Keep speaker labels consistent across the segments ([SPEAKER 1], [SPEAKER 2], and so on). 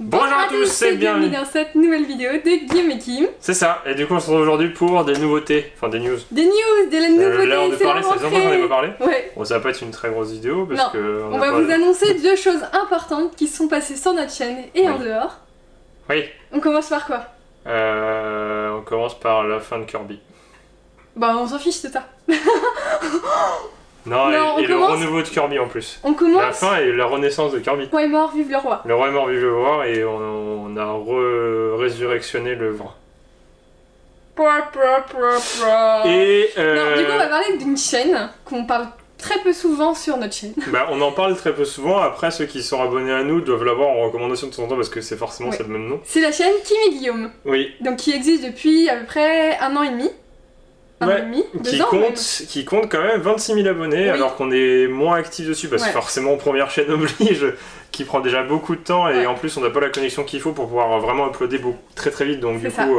[SPEAKER 1] Bonjour à tous et bienvenue
[SPEAKER 2] dans cette nouvelle vidéo de Guillaume et Kim.
[SPEAKER 1] C'est ça, et du coup on se retrouve aujourd'hui pour des nouveautés, enfin des news.
[SPEAKER 2] Des news, de la nouveauté,
[SPEAKER 1] l'heure de parler, ça fait longtemps qu'on n'avait pas parlé.
[SPEAKER 2] Ouais.
[SPEAKER 1] Bon, ça va pas être une très grosse vidéo parce
[SPEAKER 2] non.
[SPEAKER 1] que...
[SPEAKER 2] On va vous annoncer deux choses importantes qui sont passées sur notre chaîne et en dehors.
[SPEAKER 1] Oui.
[SPEAKER 2] On commence par quoi?
[SPEAKER 1] On commence par la fin de Kirby.
[SPEAKER 2] Bah on s'en fiche de ça.
[SPEAKER 1] Non, et le renouveau de Kirby en plus.
[SPEAKER 2] On commence.
[SPEAKER 1] La fin et la renaissance de Kirby.
[SPEAKER 2] Le roi est mort, vive le roi.
[SPEAKER 1] Le roi est mort, vive le roi, et on a résurrectionné le vent. Et
[SPEAKER 2] non, du coup on va parler d'une chaîne qu'on parle très peu souvent sur notre chaîne.
[SPEAKER 1] Bah, on en parle très peu souvent, après ceux qui sont abonnés à nous doivent l'avoir en recommandation de temps en temps parce que c'est forcément c'est le même nom.
[SPEAKER 2] C'est la chaîne Kim et Guillaume.
[SPEAKER 1] Oui.
[SPEAKER 2] Donc qui existe depuis à peu près 1 an et demi.
[SPEAKER 1] Qui compte quand même 26 000 abonnés alors qu'on est moins actif dessus parce que forcément première chaîne oblige, qui prend déjà beaucoup de temps et en plus on n'a pas la connexion qu'il faut pour pouvoir vraiment uploader très très vite, donc du coup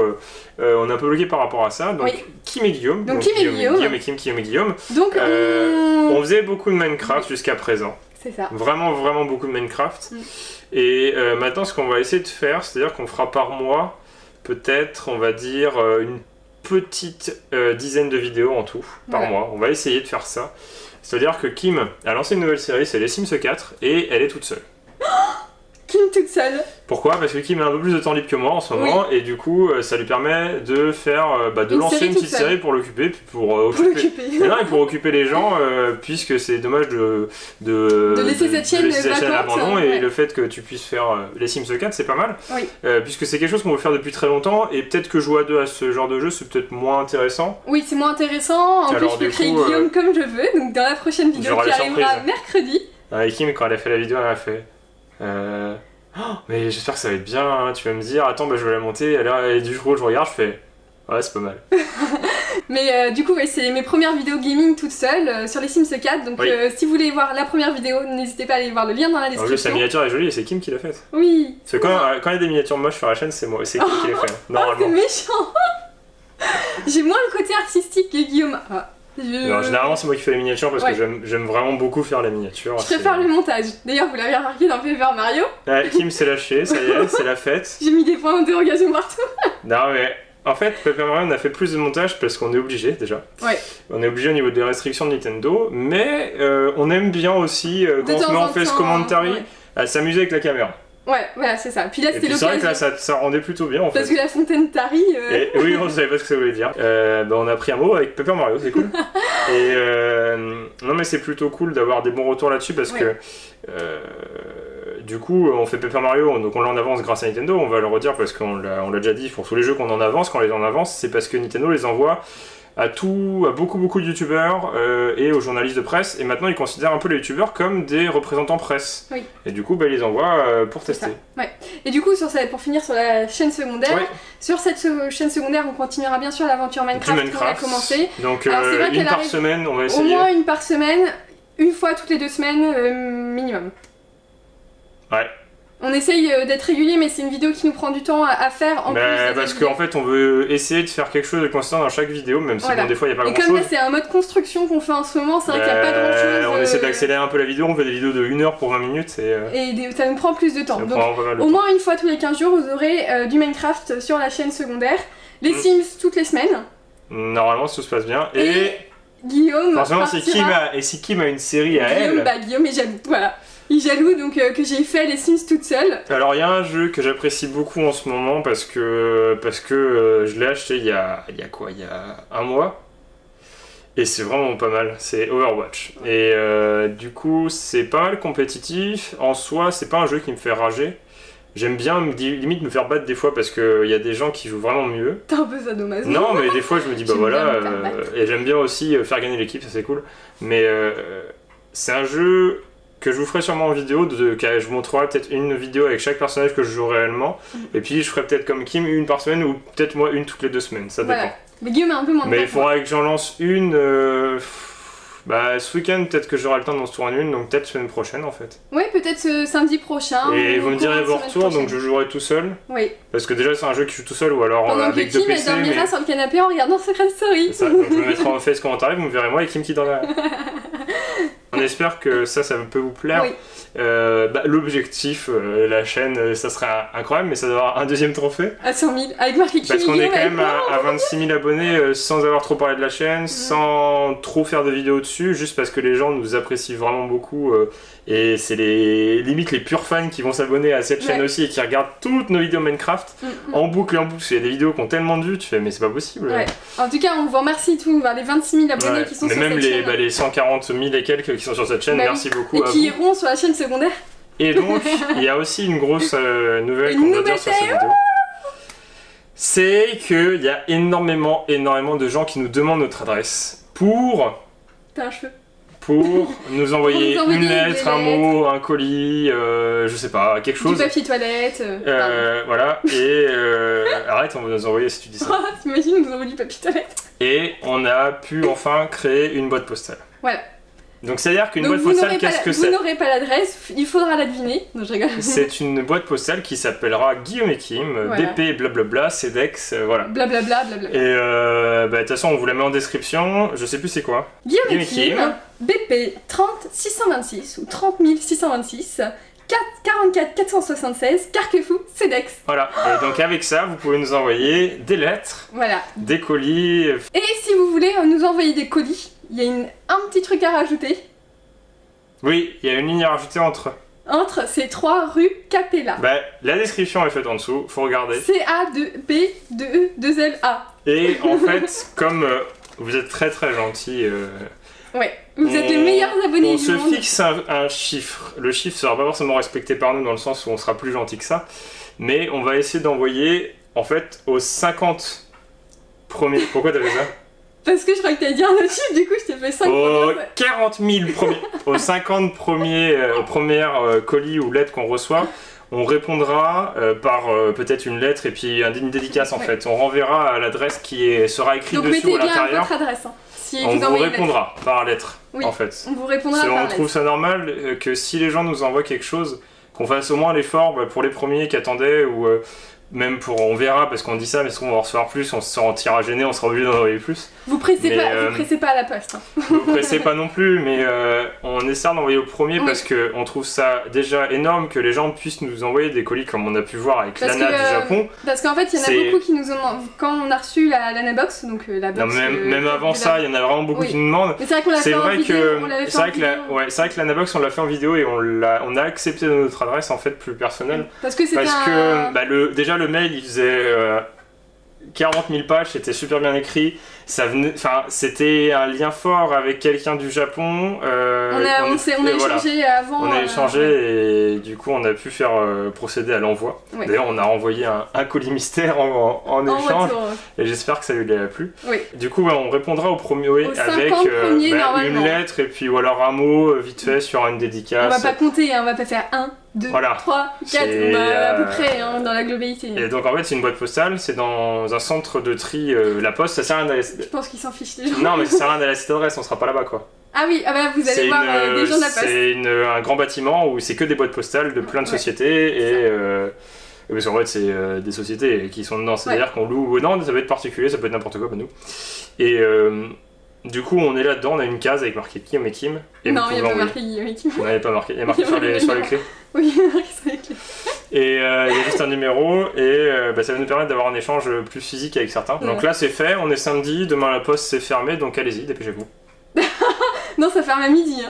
[SPEAKER 1] on est un peu bloqué par rapport à ça. Donc Kim et Guillaume,
[SPEAKER 2] donc Kim et Guillaume.
[SPEAKER 1] Guillaume et Kim, Guillaume et Guillaume.
[SPEAKER 2] Donc
[SPEAKER 1] on faisait beaucoup de Minecraft jusqu'à présent.
[SPEAKER 2] C'est ça.
[SPEAKER 1] Vraiment beaucoup de Minecraft. Et maintenant ce qu'on va essayer de faire, c'est-à-dire qu'on fera par mois peut-être on va dire une petite dizaine de vidéos en tout par mois. On va essayer de faire ça. C'est-à-dire que Kim a lancé une nouvelle série, c'est les Sims 4, et elle est toute seule.
[SPEAKER 2] Kim toute seule.
[SPEAKER 1] Pourquoi? Parce que Kim a un peu plus de temps libre que moi en ce moment, et du coup ça lui permet de faire, de lancer une petite série pour l'occuper, pour occuper les gens, puisque c'est dommage de
[SPEAKER 2] laisser cette chaîne
[SPEAKER 1] à l'abandon, et le fait que tu puisses faire les Sims 4 c'est pas mal, puisque c'est quelque chose qu'on veut faire depuis très longtemps, et peut-être que jouer à deux à ce genre de jeu c'est peut-être moins intéressant.
[SPEAKER 2] Oui, c'est moins intéressant, en plus je peux créer Guillaume comme je veux, donc dans la prochaine vidéo qui arrivera mercredi.
[SPEAKER 1] Et Kim, quand elle a fait la vidéo, elle a fait... mais j'espère que ça va être bien, hein. Tu vas me dire, attends, bah, je vais la monter, et du coup je regarde, je fais, ouais c'est pas mal.
[SPEAKER 2] Mais du coup c'est mes premières vidéos gaming toute seule sur les Sims 4, donc si vous voulez voir la première vidéo, n'hésitez pas à aller voir le lien dans la description.
[SPEAKER 1] Sa miniature est jolie et c'est Kim qui l'a faite.
[SPEAKER 2] Oui.
[SPEAKER 1] Parce que quand il y a des miniatures moches sur la chaîne, c'est moi, c'est Kim qui les fait, normalement.
[SPEAKER 2] C'est méchant. J'ai moins le côté artistique que Guillaume.
[SPEAKER 1] Non, généralement c'est moi qui fais les miniatures parce que j'aime vraiment beaucoup faire les miniatures.
[SPEAKER 2] Je préfère le montage. D'ailleurs vous l'avez remarqué dans Paper Mario.
[SPEAKER 1] Kim s'est lâché, ça y est, c'est la fête.
[SPEAKER 2] J'ai mis des points d'interrogation partout.
[SPEAKER 1] Non mais en fait Paper Mario on a fait plus de montage parce qu'on est obligé déjà. On est obligé au niveau des restrictions de Nintendo, mais on aime bien aussi quand on se met en face commentary à s'amuser avec la caméra.
[SPEAKER 2] Ouais, voilà, c'est ça. Puis là, c'était l'occasion.
[SPEAKER 1] C'est vrai que là, ça rendait plutôt bien en fait.
[SPEAKER 2] Parce que la fontaine tarie.
[SPEAKER 1] Oui, on ne savait pas ce que ça voulait dire. On a pris un mot avec Paper Mario, c'est cool. Et non, mais c'est plutôt cool d'avoir des bons retours là-dessus parce que du coup, on fait Paper Mario, donc on l'a en avance grâce à Nintendo. On va le redire parce qu'on l'a déjà dit pour tous les jeux qu'on en avance. Quand on les en avance, c'est parce que Nintendo les envoie à beaucoup de youtubeurs et aux journalistes de presse, et maintenant ils considèrent un peu les youtubeurs comme des représentants presse. Et du coup ils les envoient pour tester.
[SPEAKER 2] Et du coup pour finir sur la chaîne secondaire, sur cette chaîne secondaire on continuera bien sûr l'aventure Minecraft qu'on a commencé.
[SPEAKER 1] Donc une par semaine on va essayer.
[SPEAKER 2] Au moins une par semaine, une fois toutes les 2 semaines minimum. On essaye d'être régulier, mais c'est une vidéo qui nous prend du temps à faire en plus.
[SPEAKER 1] Parce qu'en fait, on veut essayer de faire quelque chose de constant dans chaque vidéo, même si bon, des fois il n'y a pas grand chose.
[SPEAKER 2] Et comme là, c'est un mode construction qu'on fait en ce moment, c'est vrai qu'il n'y a pas grand chose.
[SPEAKER 1] On essaie d'accélérer un peu la vidéo, on fait des vidéos de 1 heure pour 20 minutes.
[SPEAKER 2] Et ça nous prend plus de temps. Donc, au moins une fois tous les 15 jours, vous aurez du Minecraft sur la chaîne secondaire, les Sims toutes les semaines.
[SPEAKER 1] Normalement, si tout se passe bien. Et
[SPEAKER 2] Guillaume.
[SPEAKER 1] Forcément, si Kim a une série à elle.
[SPEAKER 2] Guillaume est jaloux, voilà. Il est jaloux donc que j'ai fait les Sims toute seule.
[SPEAKER 1] Alors il y a un jeu que j'apprécie beaucoup en ce moment parce que je l'ai acheté il y a 1 mois. Et c'est vraiment pas mal, c'est Overwatch. Et du coup c'est pas mal compétitif. En soi c'est pas un jeu qui me fait rager. J'aime bien limite me faire battre des fois parce qu'il y a des gens qui jouent vraiment mieux.
[SPEAKER 2] T'es un peu sadomaso.
[SPEAKER 1] Non mais des fois je me dis bah voilà. Et j'aime bien aussi faire gagner l'équipe, ça c'est cool. Mais c'est un jeu que je vous ferai sûrement en vidéo, je vous montrerai peut-être une vidéo avec chaque personnage que je joue réellement, et puis je ferai peut-être comme Kim une par semaine, ou peut-être moi une toutes les 2 semaines, ça dépend.
[SPEAKER 2] Mais Guillaume a un peu moins de temps.
[SPEAKER 1] Mais il faudra que j'en lance une, ce week-end peut-être que j'aurai le temps d'en se tourner une, donc peut-être semaine prochaine en fait.
[SPEAKER 2] Oui, peut-être ce samedi prochain.
[SPEAKER 1] Et vous me direz vos retours, donc je jouerai tout seul.
[SPEAKER 2] Oui.
[SPEAKER 1] Parce que déjà c'est un jeu qui joue tout seul, ou alors avec 2 PC.
[SPEAKER 2] Kim dormira sur le canapé en regardant Secret Story.
[SPEAKER 1] C'est ça, donc je me mettrai en face commentaire, vous me verrez moi et Kim qui dormira. On espère que ça peut vous plaire.
[SPEAKER 2] Oui.
[SPEAKER 1] L'objectif, la chaîne, ça serait incroyable, mais ça doit avoir un deuxième trophée.
[SPEAKER 2] À 100 000, avec marqué
[SPEAKER 1] Parce qu'on est quand même à 26 000 abonnés sans avoir trop parlé de la chaîne, sans trop faire de vidéos dessus, juste parce que les gens nous apprécient vraiment beaucoup. Et c'est limite les purs fans qui vont s'abonner à cette chaîne aussi et qui regardent toutes nos vidéos Minecraft en boucle et en boucle. Il y a des vidéos qui ont tellement de vues, tu fais mais c'est pas possible.
[SPEAKER 2] Ouais. En tout cas, on vous remercie tous, les 26 000 abonnés qui sont sur cette chaîne.
[SPEAKER 1] Même les 140 000 et quelques qui sont sur cette chaîne, merci beaucoup
[SPEAKER 2] à vous. Et qui iront sur la chaîne secondaire.
[SPEAKER 1] Et donc, il y a aussi une grosse nouvelle qu'on va dire sur cette vidéo. C'est qu'il y a énormément de gens qui nous demandent notre adresse pour...
[SPEAKER 2] T'as un cheveu.
[SPEAKER 1] Pour nous envoyer une lettre, un mot, un colis, je sais pas, quelque chose.
[SPEAKER 2] Du papier toilette.
[SPEAKER 1] Voilà, et arrête, on va nous envoyer si tu dis ça.
[SPEAKER 2] T'imagines, on nous envoie du papier toilette.
[SPEAKER 1] Et on a pu enfin créer une boîte postale.
[SPEAKER 2] Voilà.
[SPEAKER 1] Donc c'est-à-dire qu'une boîte postale, qu'est-ce que c'est?
[SPEAKER 2] Vous n'aurez pas l'adresse, il faudra la deviner. Non, je rigole.
[SPEAKER 1] C'est une boîte postale qui s'appellera Guillaume et Kim, BP blablabla, CEDEX, voilà.
[SPEAKER 2] Blablabla.
[SPEAKER 1] Et de toute façon, on vous la met en description, je sais plus c'est quoi.
[SPEAKER 2] Guillaume et Kim, BP 30 626 ou 30 626. 44 476, Carquefou, CEDEX.
[SPEAKER 1] Voilà, et donc avec ça, vous pouvez nous envoyer des lettres, des colis.
[SPEAKER 2] Et si vous voulez nous envoyer des colis, il y a un petit truc à rajouter.
[SPEAKER 1] Oui, il y a une ligne à rajouter entre
[SPEAKER 2] ces 3 rues Capella.
[SPEAKER 1] La description est faite en dessous, faut regarder.
[SPEAKER 2] C-A-2-B-2-E-2-L-A.
[SPEAKER 1] Et en fait, comme vous êtes très gentils...
[SPEAKER 2] Ouais, vous êtes les meilleurs abonnés du monde.
[SPEAKER 1] On se fixe un chiffre. Le chiffre sera pas forcément respecté par nous dans le sens où on sera plus gentil que ça. Mais on va essayer d'envoyer, en fait, aux 50 premiers... Pourquoi t'as fait ça?
[SPEAKER 2] Parce que je crois que t'allais dire un autre chiffre, du coup je t'ai fait 5
[SPEAKER 1] aux 40 000 premiers... aux 50 premières colis ou lettres qu'on reçoit, on répondra par peut-être une lettre et puis une dédicace en fait. On renverra à l'adresse qui sera écrite dessus à l'intérieur.
[SPEAKER 2] Donc mettez bien votre adresse. Si
[SPEAKER 1] on vous répondra par lettre, en fait.
[SPEAKER 2] On vous répondra par lettre.
[SPEAKER 1] On trouve ça normal que si les gens nous envoient quelque chose, qu'on fasse au moins l'effort pour les premiers qui attendaient ou même on verra parce qu'on dit ça, mais si on va en recevoir plus, on se sentira gêné, on sera obligé d'en envoyer plus.
[SPEAKER 2] Vous pressez pas à la poste.
[SPEAKER 1] Vous pressez pas non plus, mais on essaie d'envoyer au premier parce qu'on trouve ça déjà énorme que les gens puissent nous envoyer des colis comme on a pu voir avec l'ANA du Japon.
[SPEAKER 2] Parce qu'en fait, il y en a beaucoup qui nous ont... Quand on a reçu l'ANA Box, donc la box...
[SPEAKER 1] Non, même avant ça, il y en a vraiment beaucoup qui nous demandent.
[SPEAKER 2] Mais c'est vrai qu'on l'a fait en vidéo. C'est
[SPEAKER 1] vrai que l'ANA Box, on l'a fait en vidéo et on a accepté notre adresse en fait plus personnelle.
[SPEAKER 2] Parce que c'était
[SPEAKER 1] déjà le mail, il faisait 40 000 pages, c'était super bien écrit. C'était un lien fort avec quelqu'un du Japon.
[SPEAKER 2] On a échangé avant.
[SPEAKER 1] On a échangé et du coup on a pu faire procéder à l'envoi. Ouais. D'ailleurs on a envoyé un colis mystère en échange. Retour. Et j'espère que ça lui a plu.
[SPEAKER 2] Oui.
[SPEAKER 1] Du coup on répondra au premier avec une lettre et puis ou alors un mot vite fait sur une dédicace.
[SPEAKER 2] On va pas compter, on va pas faire 1, 2, 3, 4, à peu près dans la globalité.
[SPEAKER 1] Et donc en fait c'est une boîte postale, c'est dans un centre de tri, la poste, ça sert à rien d'aller...
[SPEAKER 2] Je pense qu'ils s'en fichent les gens.
[SPEAKER 1] Non mais ça sert à rien d'aller à cette adresse, on sera pas là-bas quoi.
[SPEAKER 2] Ah oui, vous allez voir des gens de la poste.
[SPEAKER 1] C'est un grand bâtiment où c'est que des boîtes postales de plein de sociétés et parce qu'en fait c'est des sociétés qui sont dedans, c'est-à-dire qu'on loue, non ça peut être particulier, ça peut être n'importe quoi, nous. Et du coup on est là-dedans, on a une case avec marqué Guillaume et Kim. Et
[SPEAKER 2] non, il n'y a pas marqué Guillaume et Kim.
[SPEAKER 1] Non, il n'y a pas marqué, il y a marqué sur les clés.
[SPEAKER 2] Oui, il y a marqué sur les clés.
[SPEAKER 1] Et il y a juste un numéro et ça va nous permettre d'avoir un échange plus physique avec certains. Donc là c'est fait, on est samedi, demain la poste c'est fermé, donc allez-y, dépêchez-vous.
[SPEAKER 2] Non, ça ferme à midi.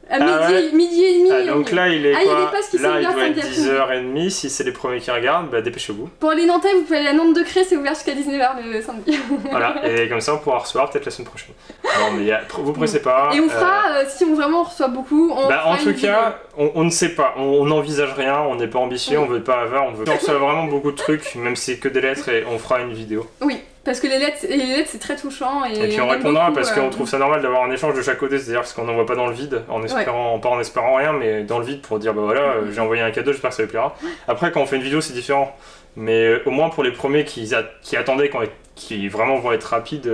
[SPEAKER 2] À midi et demi.
[SPEAKER 1] Donc là il est quoi?
[SPEAKER 2] Il doit
[SPEAKER 1] être 10h30, si c'est les premiers qui regardent, dépêchez-vous.
[SPEAKER 2] Pour les Nantais, vous pouvez aller à Nantes de Cré, c'est ouvert jusqu'à 19h le samedi. Voilà,
[SPEAKER 1] et comme ça on pourra recevoir peut-être la semaine prochaine. Non mais vous pressez pas.
[SPEAKER 2] Et on fera, si on vraiment reçoit beaucoup,
[SPEAKER 1] en tout cas, on ne sait pas, on n'envisage rien, on n'est pas ambitieux, on veut pas avoir, on reçoit vraiment beaucoup de trucs, même si c'est que des lettres et on fera une vidéo.
[SPEAKER 2] Oui. Parce que les lettres c'est très touchant et
[SPEAKER 1] puis on répondra parce qu'on trouve ça normal d'avoir un échange de chaque côté, c'est-à-dire parce qu'on n'envoie pas dans le vide, pas en espérant rien, mais dans le vide pour dire j'ai envoyé un cadeau, j'espère que ça lui plaira. Après quand on fait une vidéo c'est différent, mais au moins pour les premiers qui attendaient, qui vraiment vont être rapides,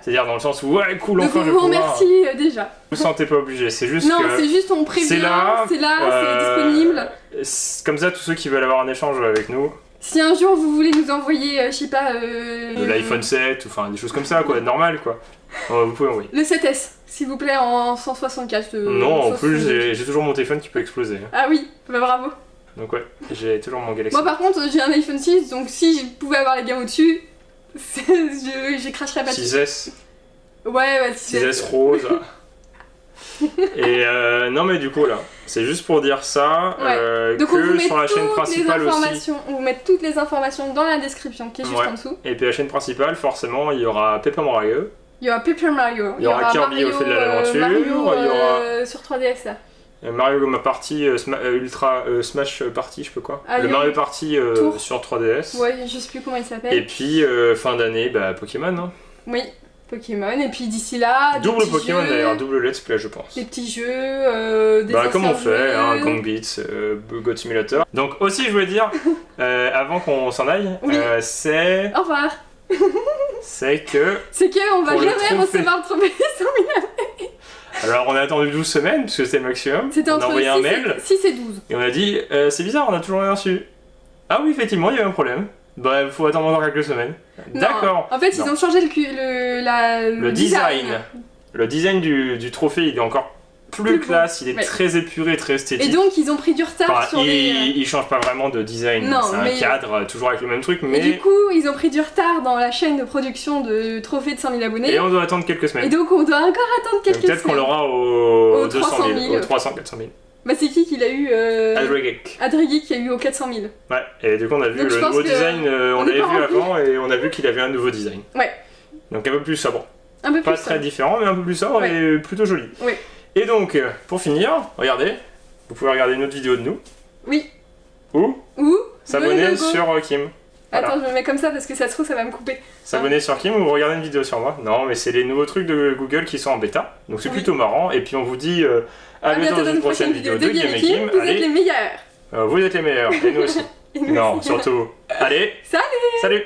[SPEAKER 1] c'est-à-dire dans le sens où cool,
[SPEAKER 2] enfin je vais pouvoir... remercie déjà.
[SPEAKER 1] Vous sentez pas obligé, c'est juste
[SPEAKER 2] c'est juste on prévient, c'est disponible.
[SPEAKER 1] Comme ça tous ceux qui veulent avoir un échange avec nous.
[SPEAKER 2] Si un jour vous voulez nous envoyer, je sais pas...
[SPEAKER 1] de l'iPhone 7, ou enfin des choses comme ça, quoi, normal, quoi. Vous pouvez envoyer.
[SPEAKER 2] Le 7S, s'il vous plaît, en 164.
[SPEAKER 1] Non, en
[SPEAKER 2] 60.
[SPEAKER 1] plus, j'ai toujours mon téléphone qui peut exploser.
[SPEAKER 2] Ah oui, bah bravo.
[SPEAKER 1] Donc ouais, j'ai toujours mon Galaxy.
[SPEAKER 2] Moi par contre, j'ai un iPhone 6, donc si je pouvais avoir la gamme au-dessus, je cracherais pas dessus.
[SPEAKER 1] 6S.
[SPEAKER 2] Ouais,
[SPEAKER 1] 6S rose. Et non mais du coup là, c'est juste pour dire ça,
[SPEAKER 2] Ouais. Donc on vous
[SPEAKER 1] que
[SPEAKER 2] met
[SPEAKER 1] sur la chaîne
[SPEAKER 2] toutes les
[SPEAKER 1] principale aussi.
[SPEAKER 2] informations, on vous met toutes les informations dans la description qui est juste
[SPEAKER 1] Ouais.
[SPEAKER 2] en dessous.
[SPEAKER 1] Et puis la chaîne principale, forcément, il y aura Paper Mario.
[SPEAKER 2] Il y aura Paper Mario,
[SPEAKER 1] Il y aura Kirby
[SPEAKER 2] Mario,
[SPEAKER 1] au fait de l'aventure,
[SPEAKER 2] Mario,
[SPEAKER 1] il y aura-
[SPEAKER 2] sur 3DS là.
[SPEAKER 1] Mario Party Ultra Smash Party, je sais pas quoi.
[SPEAKER 2] Ah,
[SPEAKER 1] le
[SPEAKER 2] il y a
[SPEAKER 1] Mario Party
[SPEAKER 2] Tour.
[SPEAKER 1] sur 3DS.
[SPEAKER 2] Ouais, je sais plus comment il s'appelle.
[SPEAKER 1] Et puis fin d'année, bah, Pokémon. Hein.
[SPEAKER 2] Oui, Pokémon. Et puis d'ici là, des
[SPEAKER 1] Double
[SPEAKER 2] petits
[SPEAKER 1] Pokémon
[SPEAKER 2] jeux,
[SPEAKER 1] d'ailleurs, double Let's Play, je pense.
[SPEAKER 2] des petits jeux, des
[SPEAKER 1] Bah, comme on
[SPEAKER 2] anciens
[SPEAKER 1] fait,
[SPEAKER 2] jeux.
[SPEAKER 1] hein, Gang Beats, God Simulator. Donc aussi, je voulais dire, avant qu'on s'en aille,
[SPEAKER 2] Oui.
[SPEAKER 1] c'est
[SPEAKER 2] Au revoir.
[SPEAKER 1] que
[SPEAKER 2] C'est qu'on va
[SPEAKER 1] Pour le
[SPEAKER 2] jamais
[SPEAKER 1] trophée.
[SPEAKER 2] recevoir le trophée 100 000.
[SPEAKER 1] alors on a attendu 12 semaines parce que c'était le maximum.
[SPEAKER 2] C'était
[SPEAKER 1] On a
[SPEAKER 2] entre
[SPEAKER 1] envoyé un mail
[SPEAKER 2] 6 et 12.
[SPEAKER 1] et on a dit c'est bizarre, on a toujours rien reçu. Ah oui, effectivement, il y a eu un problème. Bah, il faut attendre encore quelques semaines.
[SPEAKER 2] Non.
[SPEAKER 1] D'accord.
[SPEAKER 2] En fait,
[SPEAKER 1] Non.
[SPEAKER 2] ils ont changé le
[SPEAKER 1] design. Le design du trophée, il est encore plus
[SPEAKER 2] Plus
[SPEAKER 1] classe, il est
[SPEAKER 2] Ouais.
[SPEAKER 1] très épuré, très esthétique.
[SPEAKER 2] Et donc, ils ont pris du retard
[SPEAKER 1] Enfin,
[SPEAKER 2] sur les...
[SPEAKER 1] il change pas vraiment de design,
[SPEAKER 2] Non,
[SPEAKER 1] c'est un
[SPEAKER 2] mais-
[SPEAKER 1] cadre toujours avec le même truc,
[SPEAKER 2] Et
[SPEAKER 1] mais
[SPEAKER 2] du coup, ils ont pris du retard dans la chaîne de production de trophées de 100 000 abonnés.
[SPEAKER 1] et on doit attendre quelques
[SPEAKER 2] Et
[SPEAKER 1] semaines.
[SPEAKER 2] donc, on doit encore attendre
[SPEAKER 1] Donc
[SPEAKER 2] quelques
[SPEAKER 1] peut-être qu'on
[SPEAKER 2] semaines.
[SPEAKER 1] l'aura aux
[SPEAKER 2] Aux
[SPEAKER 1] 200
[SPEAKER 2] 300
[SPEAKER 1] 000,
[SPEAKER 2] 000.
[SPEAKER 1] aux 300, 400 000.
[SPEAKER 2] Bah, c'est qui l'a eu
[SPEAKER 1] Adregek.
[SPEAKER 2] Adrigui qui a eu aux 400 000.
[SPEAKER 1] Ouais, et du coup on a vu
[SPEAKER 2] Donc, je
[SPEAKER 1] le
[SPEAKER 2] pense
[SPEAKER 1] nouveau
[SPEAKER 2] que
[SPEAKER 1] design, on
[SPEAKER 2] on est
[SPEAKER 1] l'avait
[SPEAKER 2] pas
[SPEAKER 1] vu
[SPEAKER 2] rempli.
[SPEAKER 1] avant et on a vu qu'il avait un nouveau design.
[SPEAKER 2] Ouais,
[SPEAKER 1] Donc un peu plus sobre.
[SPEAKER 2] un peu
[SPEAKER 1] Pas
[SPEAKER 2] plus.
[SPEAKER 1] très différent, mais un peu plus sobre
[SPEAKER 2] Ouais.
[SPEAKER 1] et plutôt joli.
[SPEAKER 2] Oui.
[SPEAKER 1] Et donc, pour finir, regardez, vous pouvez regarder une autre vidéo de nous,
[SPEAKER 2] Oui.
[SPEAKER 1] ou
[SPEAKER 2] Ou
[SPEAKER 1] s'abonner
[SPEAKER 2] le logo.
[SPEAKER 1] sur Kim. Voilà.
[SPEAKER 2] Attends, je me mets comme ça parce que ça se trouve, ça va me couper.
[SPEAKER 1] S'abonner sur Kim ou regarder une vidéo sur moi. Non, mais c'est les nouveaux trucs de Google qui sont en bêta, donc c'est
[SPEAKER 2] Oui.
[SPEAKER 1] plutôt marrant. Et puis on vous dit à bientôt dans une prochaine vidéo de Game et Kim.
[SPEAKER 2] Vous êtes
[SPEAKER 1] Allez,
[SPEAKER 2] les meilleurs.
[SPEAKER 1] vous êtes les meilleurs, et nous aussi.
[SPEAKER 2] Et nous
[SPEAKER 1] Non,
[SPEAKER 2] aussi.
[SPEAKER 1] surtout. Allez,
[SPEAKER 2] Salut.
[SPEAKER 1] salut.